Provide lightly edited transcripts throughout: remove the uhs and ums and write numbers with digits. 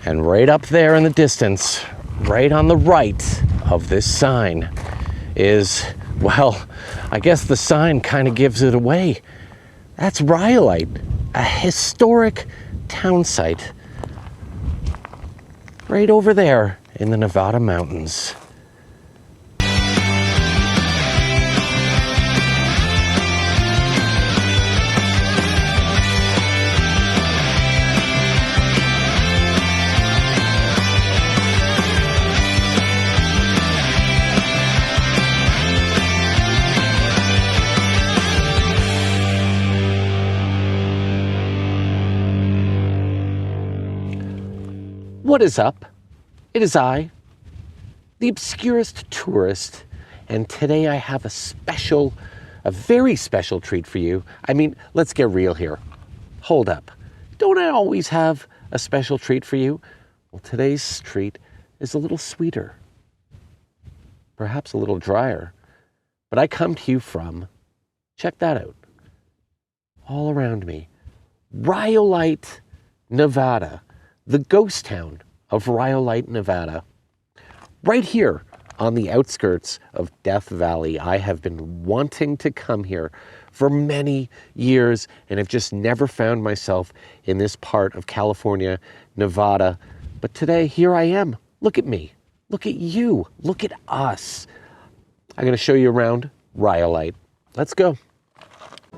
And right up there in the distance, right on the right of this sign is, well, I guess the sign kind of gives it away. That's Rhyolite, a historic town site right over there in the Nevada mountains. What is up? It is I, the Obscurist Tourist, and today I have a very special treat for you. I mean, let's get real here. Hold up. Don't I always have a special treat for you? Well, today's treat is a little sweeter, perhaps a little drier, but I come to you from, check that out, all around me, Rhyolite, Nevada. The ghost town of Rhyolite, Nevada. Right here on the outskirts of Death Valley. I have been wanting to come here for many years and have just never found myself in this part of California, Nevada. But today, here I am. Look at me. Look at you. Look at us. I'm going to show you around Rhyolite. Let's go.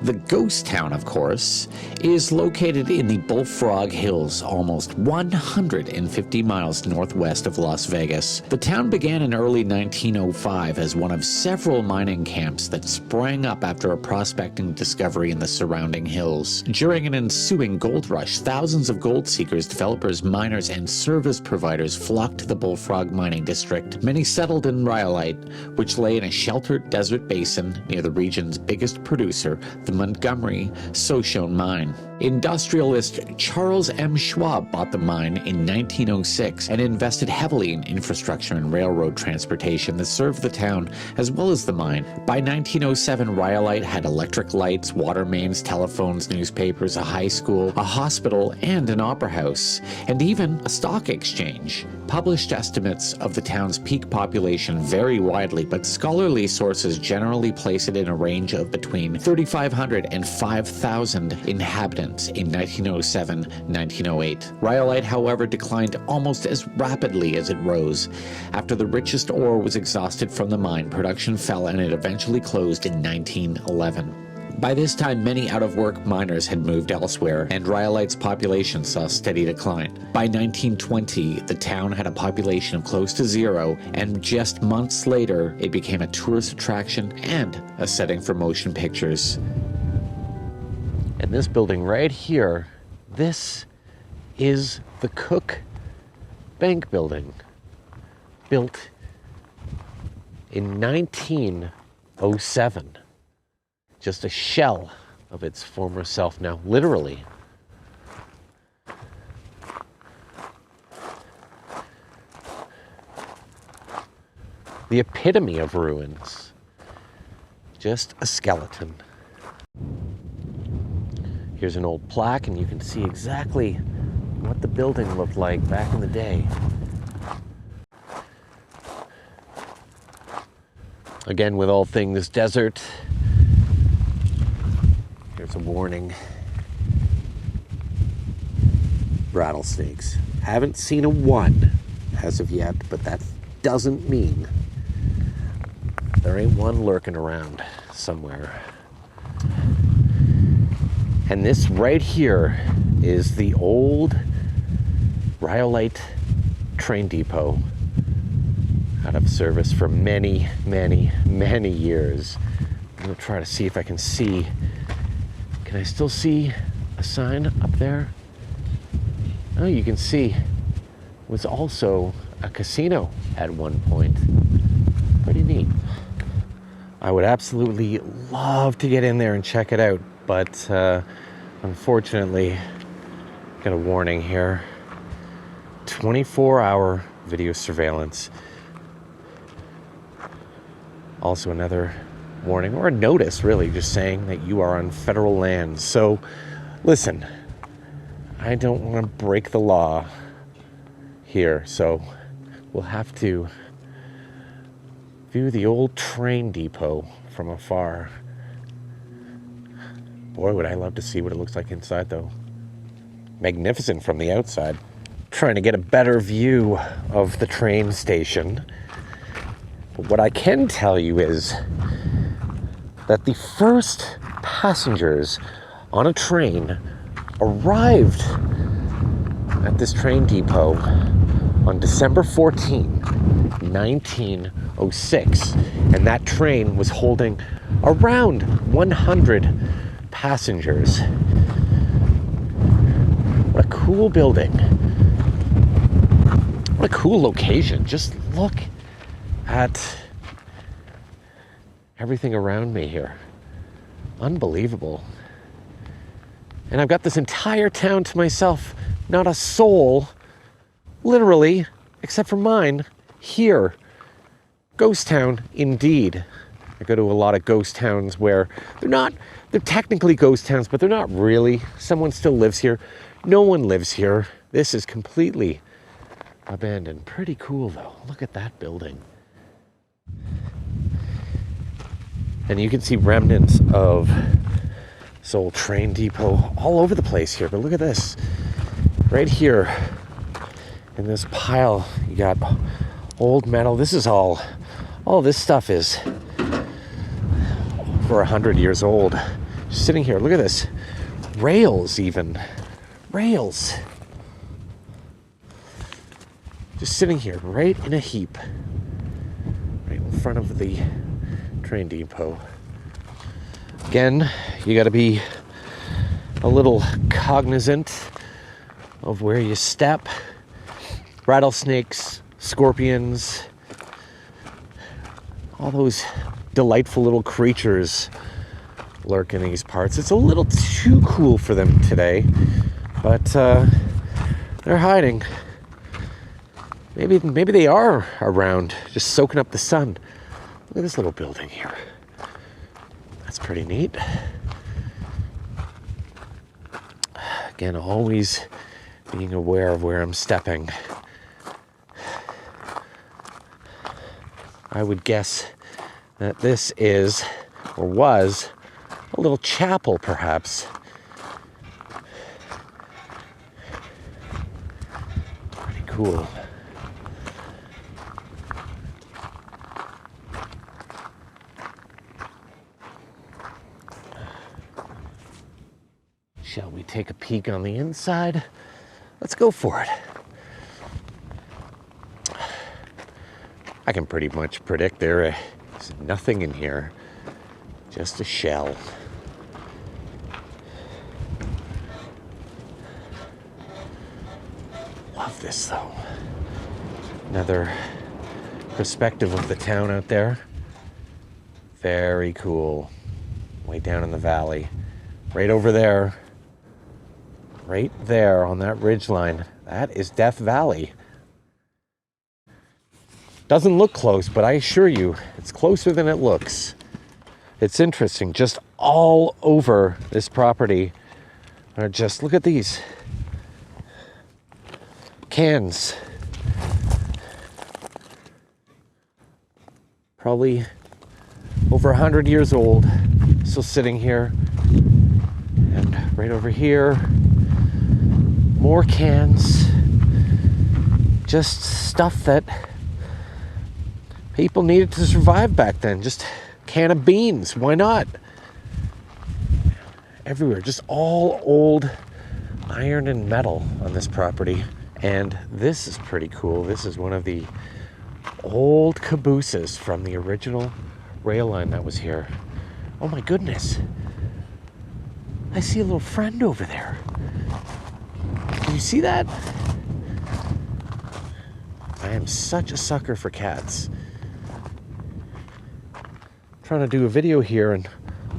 The ghost town, of course, is located in the Bullfrog Hills, almost 150 miles northwest of Las Vegas. The town began in early 1905 as one of several mining camps that sprang up after a prospecting discovery in the surrounding hills. During an ensuing gold rush, thousands of gold seekers, developers, miners, and service providers flocked to the Bullfrog Mining District. Many settled in Rhyolite, which lay in a sheltered desert basin near the region's biggest producer, the Montgomery Shoshone Mine. Industrialist Charles M. Schwab bought the mine in 1906 and invested heavily in infrastructure and railroad transportation that served the town as well as the mine. By 1907, Rhyolite had electric lights, water mains, telephones, newspapers, a high school, a hospital, and an opera house, and even a stock exchange. Published estimates of the town's peak population vary widely, but scholarly sources generally place it in a range of between 3,500 and 5,000 inhabitants in 1907-1908. Rhyolite, however, declined almost as rapidly as it rose. After the richest ore was exhausted from the mine, production fell and it eventually closed in 1911. By this time, many out-of-work miners had moved elsewhere, and Rhyolite's population saw steady decline. By 1920, the town had a population of close to zero, and just months later, it became a tourist attraction and a setting for motion pictures. And this building right here, this is the Cook Bank Building, built in 1907. Just a shell of its former self now, literally. The epitome of ruins. Just a skeleton. Here's an old plaque, and you can see exactly what the building looked like back in the day. Again, with all things desert, here's a warning. Rattlesnakes. Haven't seen a one as of yet, but that doesn't mean there ain't one lurking around somewhere. And this right here is the old Rhyolite train depot, out of service for many, many, many years. I'm gonna try to see if I can see. Can I still see a sign up there? Oh, you can see it was also a casino at one point. Pretty neat. I would absolutely love to get in there and check it out, but unfortunately, got a warning here. 24-hour video surveillance. Also another warning, or a notice really, just saying that you are on federal land. So listen, I don't want to break the law, here, so we'll have to view the old train depot from afar. Boy, would I love to see what it looks like inside, though. Magnificent from the outside. Trying to get a better view of the train station. But what I can tell you is that the first passengers on a train arrived at this train depot on December 14, 1906. And that train was holding around 100 passengers. What a cool building. What a cool location. Just look at everything around me here. Unbelievable. And I've got this entire town to myself. Not a soul, literally, except for mine, here. Ghost town, indeed. I go to a lot of ghost towns where they're technically ghost towns, but they're not really. Someone still lives here. No one lives here. This is completely abandoned. Pretty cool, though. Look at that building. And you can see remnants of this old train depot all over the place here. But look at this. Right here in this pile, you got old metal. This is all this stuff is over 100 years old. Just sitting here, look at this. Rails even. Rails. Just sitting here, right in a heap. Right in front of the train depot. Again, you gotta be a little cognizant of where you step. Rattlesnakes, scorpions, all those delightful little creatures lurk in these parts. It's a little too cool for them today, but they're hiding. Maybe they are around, just soaking up the sun. Look at this little building here. That's pretty neat. Again, always being aware of where I'm stepping. I would guess that this is, or was, a little chapel, perhaps. Pretty cool. Shall we take a peek on the inside? Let's go for it. I can pretty much predict there's nothing in here, just a shell. Love this though. Another perspective of the town out there. Very cool. Way down in the valley. Right over there. Right there on that ridge line. That is Death Valley. Doesn't look close, but I assure you, it's closer than it looks. It's interesting. Just all over this property are just, look at these cans. Probably over 100 years old, still sitting here. And right over here, more cans. Just stuff that people needed to survive back then. Just a can of beans. Why not? Everywhere. Just all old iron and metal on this property. And this is pretty cool. This is one of the old cabooses from the original rail line that was here. Oh my goodness. I see a little friend over there. Can you see that? I am such a sucker for cats. I'm trying to do a video here and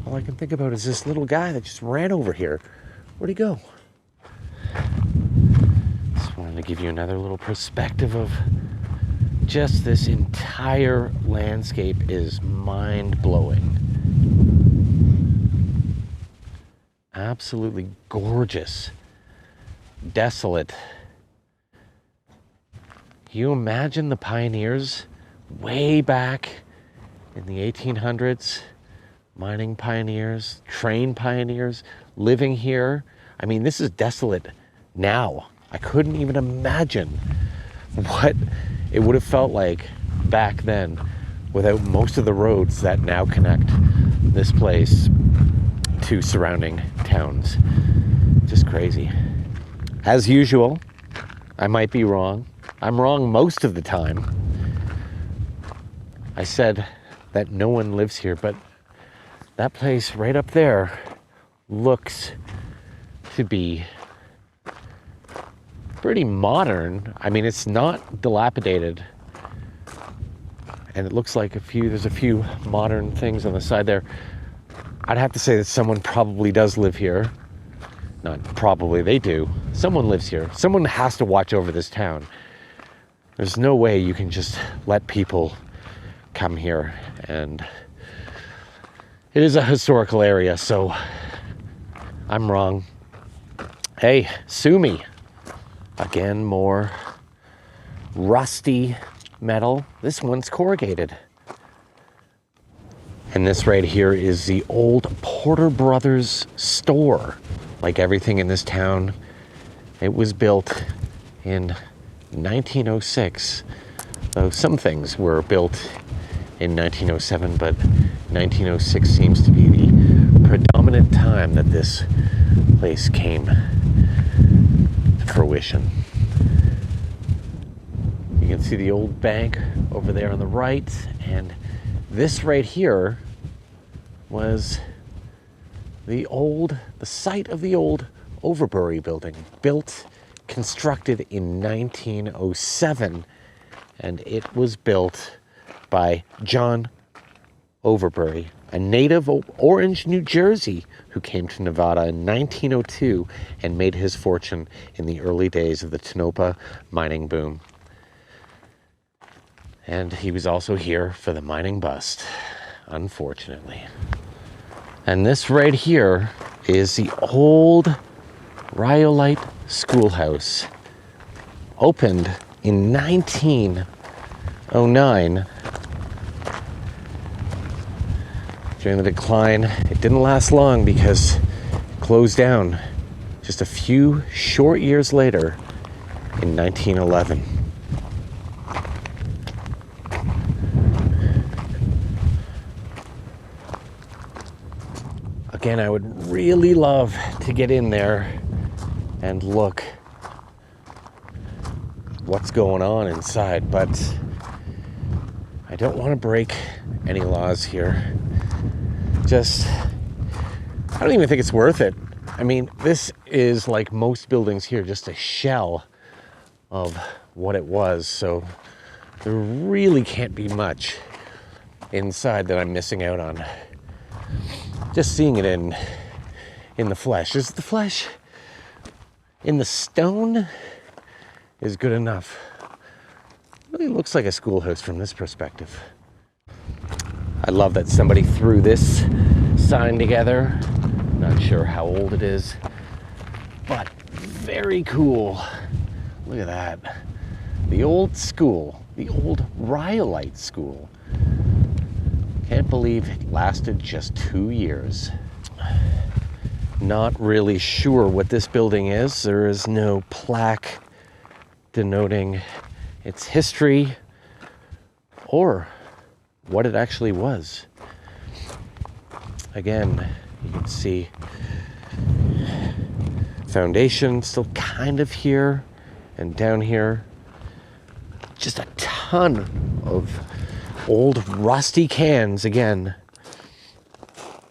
all I can think about is this little guy that just ran over here. Where'd he go? Just wanted to give you another little perspective of just this entire landscape is mind-blowing. Absolutely gorgeous. Desolate. You imagine the pioneers way back in the 1800s, mining pioneers, train pioneers, living here. I mean, this is desolate now. I couldn't even imagine what it would have felt like back then without most of the roads that now connect this place to surrounding towns. Just crazy. As usual, I might be wrong. I'm wrong most of the time. I said that no one lives here, but that place right up there looks to be pretty modern. I mean, it's not dilapidated. And it looks like there's a few modern things on the side there. I'd have to say that someone probably does live here. Not probably, they do. Someone lives here. Someone has to watch over this town. There's no way you can just let people come here. And it is a historical area, so I'm wrong. Hey, sue me. Again, more rusty metal. This one's corrugated. And this right here is the old Porter Brothers store. Like everything in this town, it was built in 1906. Though some things were built in 1907, but 1906 seems to be the predominant time that this place came to fruition. You can see the old bank over there on the right, and this right here was the site of the old Overbury building, constructed in 1907, and it was built by John Overbury, a native of Orange, New Jersey, who came to Nevada in 1902 and made his fortune in the early days of the Tonopah mining boom. And he was also here for the mining bust, unfortunately. And this right here is the old Rhyolite schoolhouse, opened in 1909. During the decline, it didn't last long because it closed down just a few short years later in 1911. Again, I would really love to get in there and look what's going on inside, but I don't want to break any laws here. I don't even think it's worth it. I mean, this is, like most buildings here, just a shell of what it was, so there really can't be much inside that I'm missing out on. Just seeing it in the flesh. Is the flesh in the stone is good enough. It really looks like a schoolhouse from this perspective. I love that somebody threw this sign together. Not sure how old it is, but very cool. Look at that. The old school, the old Rhyolite school. Can't believe it lasted just 2 years. Not really sure what this building is. There is no plaque denoting its history or what it actually was. Again, you can see foundation still kind of here, and down here, just a ton of old rusty cans. Again,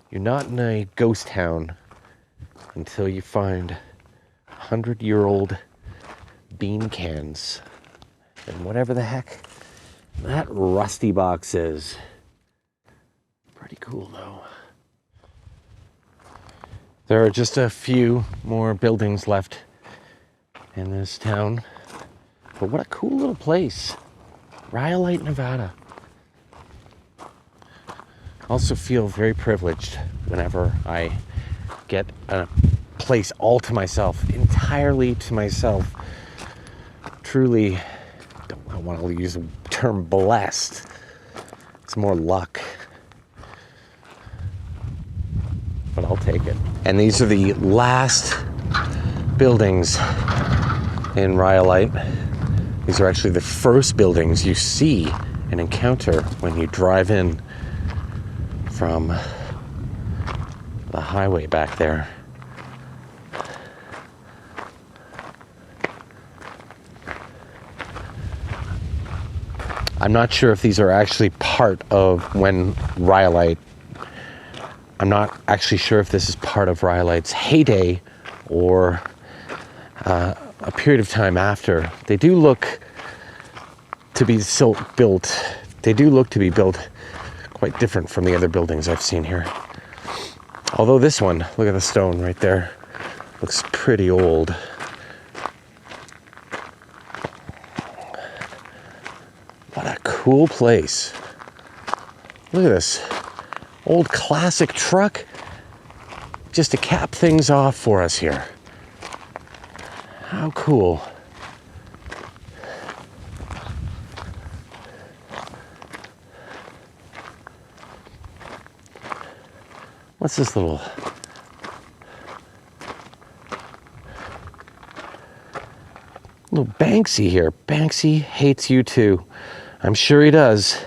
you're not in a ghost town until you find 100-year-old bean cans and whatever the heck that rusty box is. Pretty cool though. There are just a few more buildings left in this town, but what a cool little place. Rhyolite, Nevada. Also feel very privileged whenever I get a place all to myself, entirely to myself. Truly don't know don't want to use the term blessed. It's more luck. But I'll take it. And these are the last buildings in Rhyolite. These are actually the first buildings you see and encounter when you drive in from the highway back there. I'm not sure if these are actually part of when Rhyolite, I'm not actually sure if this is part of Rhyolite's heyday or a period of time after. They do look to be built. They do look to be built quite different from the other buildings I've seen here. Although this one, look at the stone right there, looks pretty old. What a cool place. Look at this old classic truck just to cap things off for us here. How cool. What's this little Banksy here? Banksy hates you too. I'm sure he does.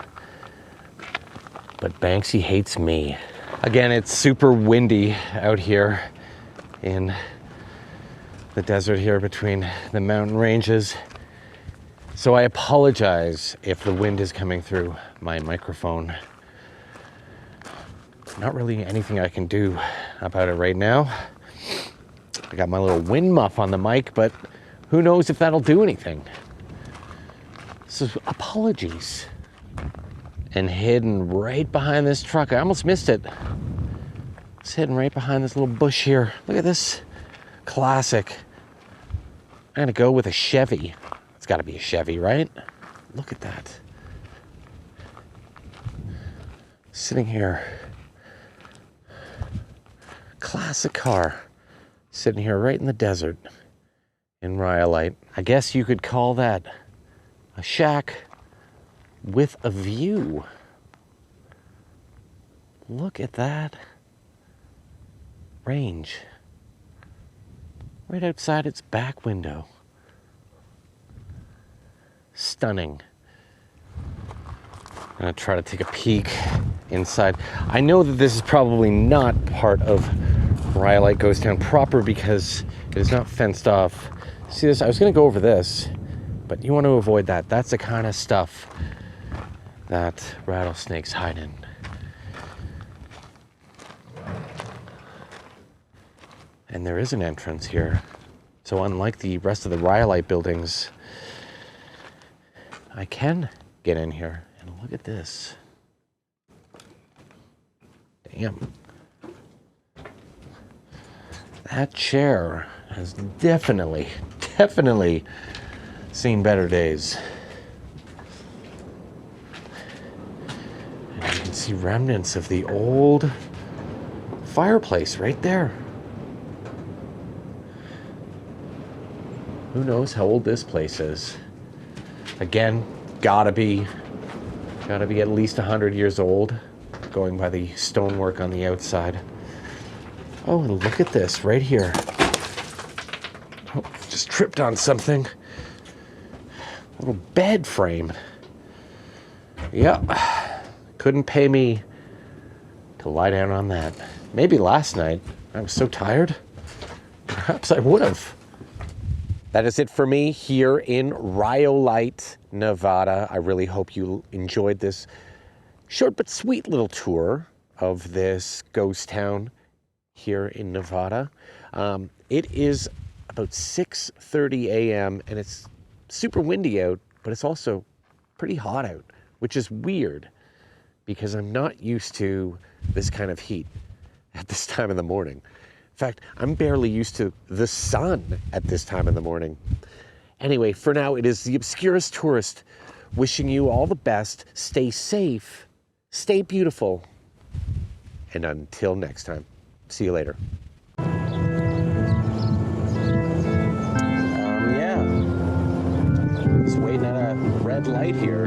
But Banksy hates me. Again, it's super windy out here in the desert here between the mountain ranges. So I apologize if the wind is coming through my microphone. Not really anything I can do about it right now. I got my little wind muff on the mic, but who knows if that'll do anything. So apologies. And hidden right behind this truck. I almost missed it. It's hidden right behind this little bush here. Look at this. Classic. I'm gonna go with a Chevy. It's gotta be a Chevy, right? Look at that. Sitting here. Classic car. Sitting here right in the desert in Rhyolite. I guess you could call that a shack with a view. Look at that range. Right outside its back window. Stunning. I'm gonna try to take a peek inside. I know that this is probably not part of Rhyolite Ghost Town proper because it is not fenced off. See this? I was gonna go over this, but you want to avoid that. That's the kind of stuff that rattlesnakes hide in. And there is an entrance here. So unlike the rest of the Rhyolite buildings, I can get in here. And look at this. Damn. That chair has definitely seen better days. And you can see remnants of the old fireplace right there. Who knows how old this place is? Again, gotta be at least 100 years old, going by the stonework on the outside. Oh, and look at this right here. Oh, just tripped on something. Little bed frame. Yep. Couldn't pay me to lie down on that. Maybe last night. I was so tired. Perhaps I would have. That is it for me here in Rhyolite, Nevada. I really hope you enjoyed this short but sweet little tour of this ghost town here in Nevada. It is about 6:30 a.m. and it's super windy out, but it's also pretty hot out, which is weird because I'm not used to this kind of heat at this time of the morning. In fact, I'm barely used to the sun at this time of the morning. Anyway, for now, it is the Obscurist Tourist wishing you all the best. Stay safe, stay beautiful, and until next time, see you later. Yeah. Just waiting at a red red light here.